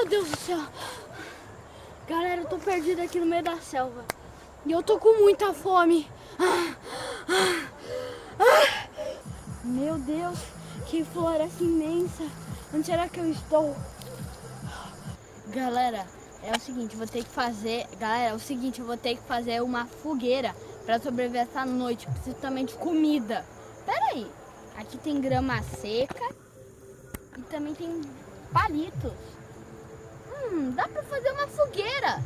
Meu Deus do céu. Galera, eu tô perdida aqui no meio da selva. E eu tô com muita fome. Meu Deus, que floresta imensa. Onde será que eu estou? Galera, é o seguinte, eu vou ter que fazer... Galera, é o seguinte, eu vou ter que fazer uma fogueira pra sobreviver essa noite. Preciso também de comida. Pera aí. Aqui tem grama seca e também tem palitos. Dá pra fazer uma fogueira.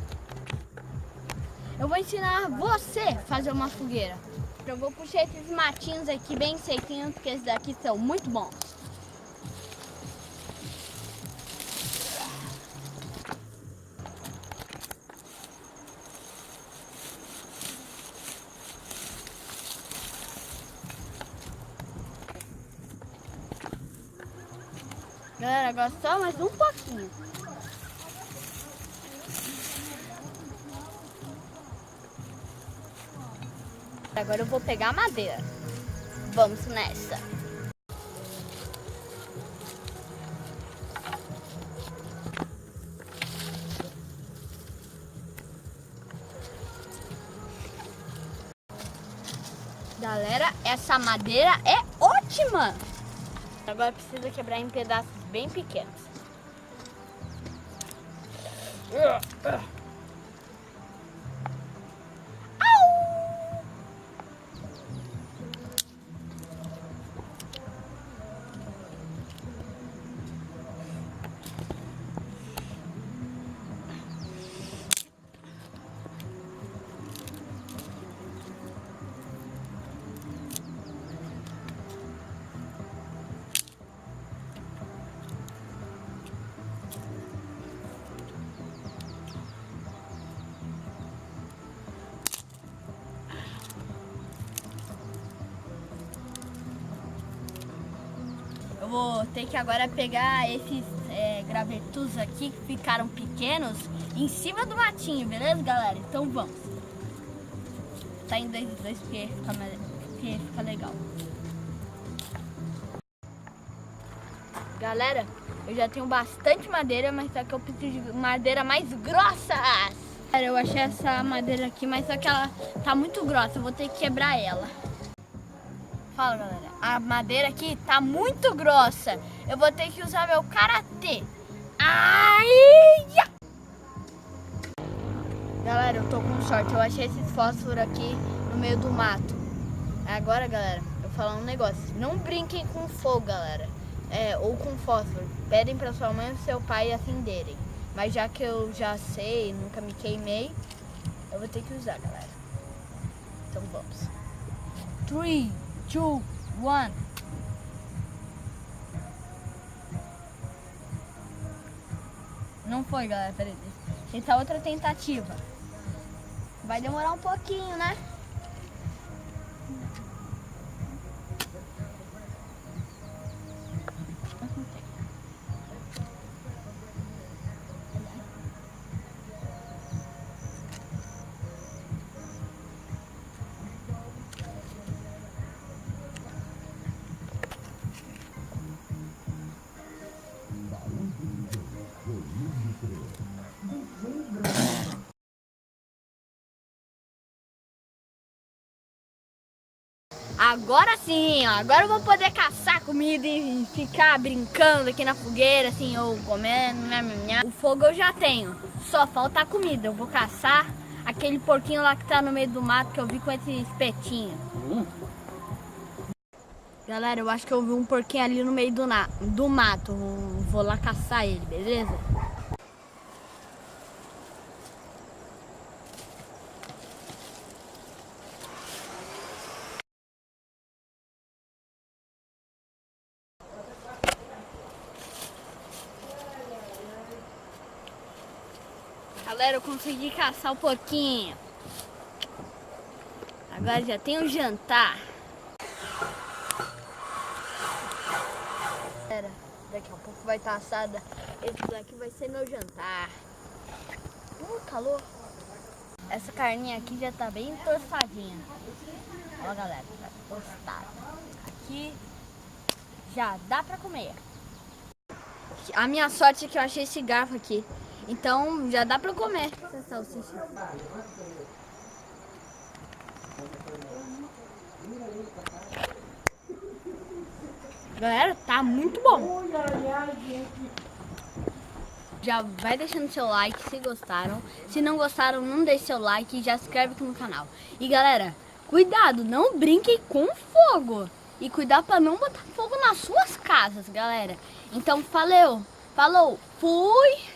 Eu vou ensinar você a fazer uma fogueira. Eu vou puxar esses matinhos aqui bem sequinhos, porque esses daqui são muito bons. Galera, agora só mais um pouquinho. Agora eu vou pegar a madeira. Vamos nessa. Galera, essa madeira é ótima. Agora precisa quebrar em pedaços bem pequenos. Eu vou ter que agora pegar esses gravetos aqui que ficaram pequenos em cima do matinho, beleza, galera? Então vamos. Tá em dois porque fica legal. Galera, eu já tenho bastante madeira, mas só que eu preciso de madeira mais grossa. Galera, eu achei essa madeira aqui, mas só que ela tá muito grossa, eu vou ter que quebrar ela. Fala, galera, a madeira aqui tá muito grossa. Eu vou ter que usar meu karatê. Ai! Galera, eu tô com sorte. Eu achei esses fósforos aqui no meio do mato. Agora, galera, eu vou falar um negócio. Não brinquem com fogo, galera. Ou com fósforo. Pedem pra sua mãe e seu pai acenderem. Mas já que eu já sei, nunca me queimei, eu vou ter que usar, galera. Então vamos. 3, 2, 1. Não foi, galera. Peraí. Essa outra tentativa. Vai demorar um pouquinho, né? Agora sim, ó. Agora eu vou poder caçar comida e ficar brincando aqui na fogueira, assim, ou comendo, né? O fogo eu já tenho, só falta a comida. Eu vou caçar aquele porquinho lá que tá no meio do mato que eu vi com esse espetinho. Galera, eu acho que eu vi um porquinho ali no meio do mato. Vou lá caçar ele, beleza? Galera, eu consegui caçar um pouquinho. Agora já tem um jantar. Galera, daqui a pouco vai estar assada. Esse daqui vai ser meu jantar. Calor. Essa carninha aqui já tá bem tostadinha. Ó, galera, tá tostada. Aqui já dá pra comer. A minha sorte é que eu achei esse garfo aqui. Então já dá pra comer essa salsicha. Galera, tá muito bom. Já vai deixando seu like se gostaram. Se não gostaram, não deixe seu like e já se inscreve aqui no canal. E galera, cuidado, não brinquem com fogo. E cuidado pra não botar fogo nas suas casas, galera. Então, falou, fui!